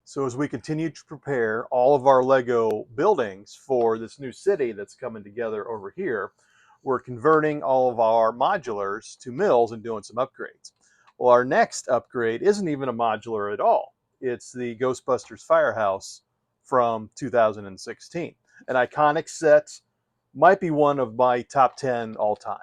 So as we continue to prepare all of our Lego buildings for this new city that's coming together over here, we're converting all of our modulars to mills and doing some upgrades. Well, our next upgrade isn't even a modular at all. It's the Ghostbusters Firehouse from 2016. An iconic set, might be one of my top 10 all time.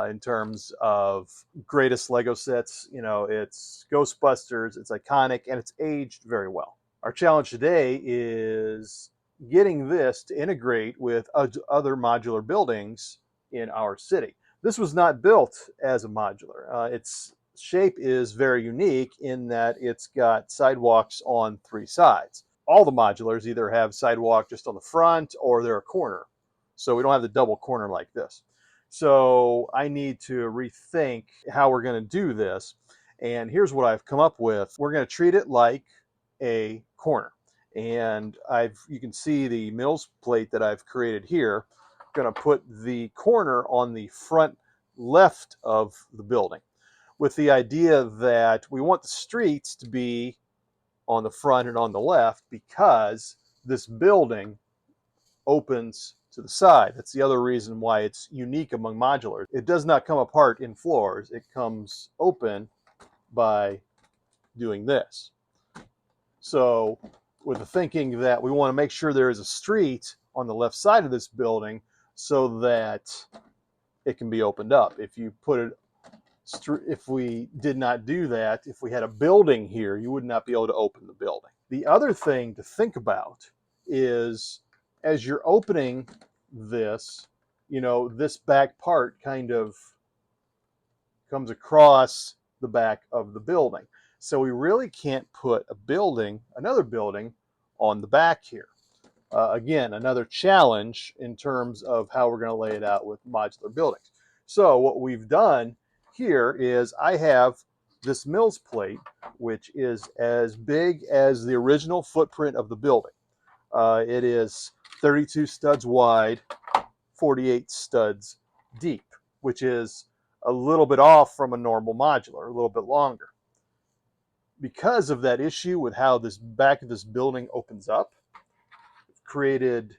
In terms of greatest Lego sets. You know, it's Ghostbusters, it's iconic, and it's aged very well. Our challenge today is getting this to integrate with other modular buildings in our city. This was not built as a modular. Its shape is very unique in that it's got sidewalks on three sides. All the modulars either have sidewalk just on the front or they're a corner. So we don't have the double corner like this. So I need to rethink how we're going to do this. And here's what I've come up with. We're going to treat it like a corner. And you can see the MILS plate that I've created here. I'm going to put the corner on the front left of the building with the idea that we want the streets to be on the front and on the left because this building opens to the side. That's the other reason why it's unique among modulars. It does not come apart in floors. It comes open by doing this. So with the thinking that we want to make sure there is a street on the left side of this building so that it can be opened up. If we did not do that, if we had a building here, you would not be able to open the building. The other thing to think about is as you're opening this, you know, this back part kind of comes across the back of the building. So we really can't put another building on the back here. Again, another challenge in terms of how we're going to lay it out with modular buildings. So what we've done here is I have this MILS plate, which is as big as the original footprint of the building. It is 32 studs wide, 48 studs deep, which is a little bit off from a normal modular, a little bit longer. Because of that issue with how this back of this building opens up, I've created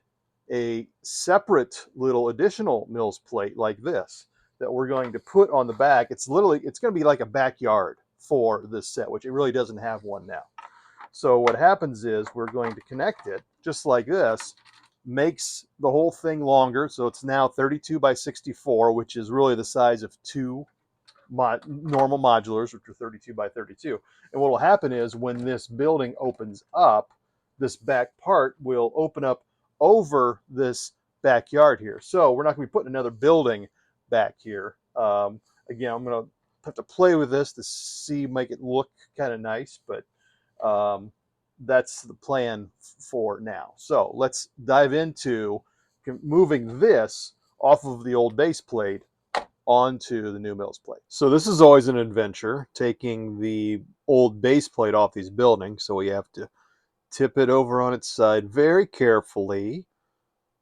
a separate little additional MILS plate like this that we're going to put on the back. It's going to be like a backyard for this set, which it really doesn't have one now. So what happens is we're going to connect it just like this, makes the whole thing longer. So it's now 32 by 64, which is really the size of two normal modulars, which are 32 by 32. And what will happen is when this building opens up, this back part will open up over this backyard here. So we're not going to be putting another building back here. Again, I'm going to have to play with this to make it look kind of nice, but that's the plan for now. So let's dive into moving this off of the old base plate onto the new MILS plate. So this is always an adventure, taking the old base plate off these buildings. So we have to tip it over on its side very carefully.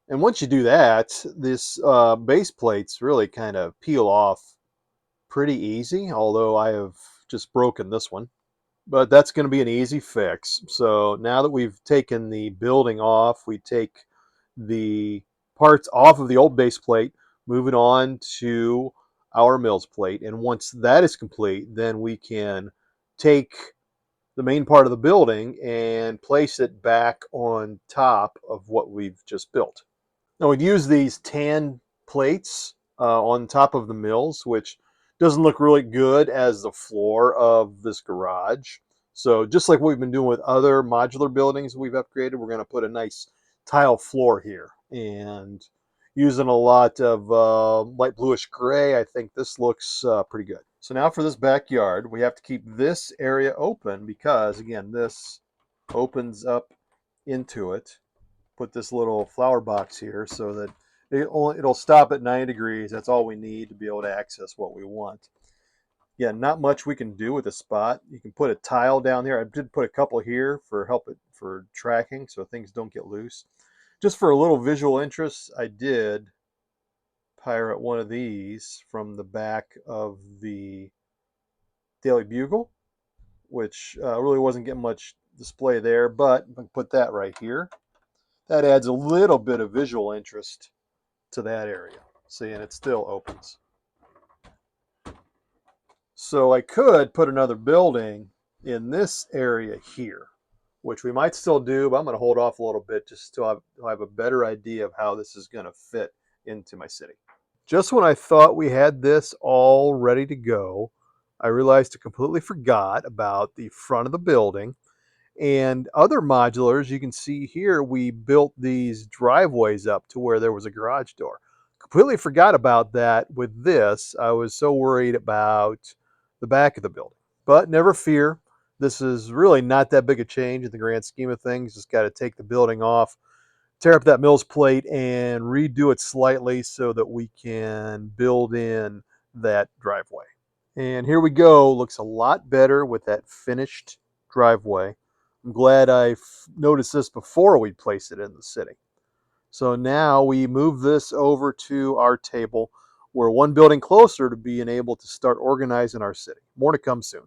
And once you do that, this base plates really kind of peel off pretty easy, although I have just broken this one. But that's going to be an easy fix. So now that we've taken the building off, we take the parts off of the old base plate, move it on to our MILS plate. And once that is complete, then we can take the main part of the building and place it back on top of what we've just built. Now we've used these tan plates on top of the MILS, which doesn't look really good as the floor of this garage. So just like what we've been doing with other modular buildings we've upgraded, we're going to put a nice tile floor here. And using a lot of light bluish gray, I think this looks pretty good. So now for this backyard, we have to keep this area open because, again, this opens up into it. Put this little flower box here so that it'll stop at 90 degrees. That's all we need to be able to access what we want. Yeah, not much we can do with a spot. You can put a tile down there. I did put a couple here for tracking so things don't get loose. Just for a little visual interest, I did pirate one of these from the back of the Daily Bugle, which really wasn't getting much display there, but I can put that right here. That adds a little bit of visual interest to that area. See, and it still opens. So I could put another building in this area here, which we might still do, but I'm going to hold off a little bit just to have a better idea of how this is going to fit into my city. Just when I thought we had this all ready to go, I realized I completely forgot about the front of the building and other modulars. You can see here we built these driveways up to where there was a garage door. Completely forgot about that with this. I was so worried about the back of the building. But never fear, this is really not that big a change in the grand scheme of things. Just got to take the building off, tear up that MILS plate, and redo it slightly so that we can build in that driveway. And here we go. Looks a lot better with that finished driveway. I'm glad I noticed this before we place it in the city. So now we move this over to our table. We're one building closer to being able to start organizing our city. More to come soon.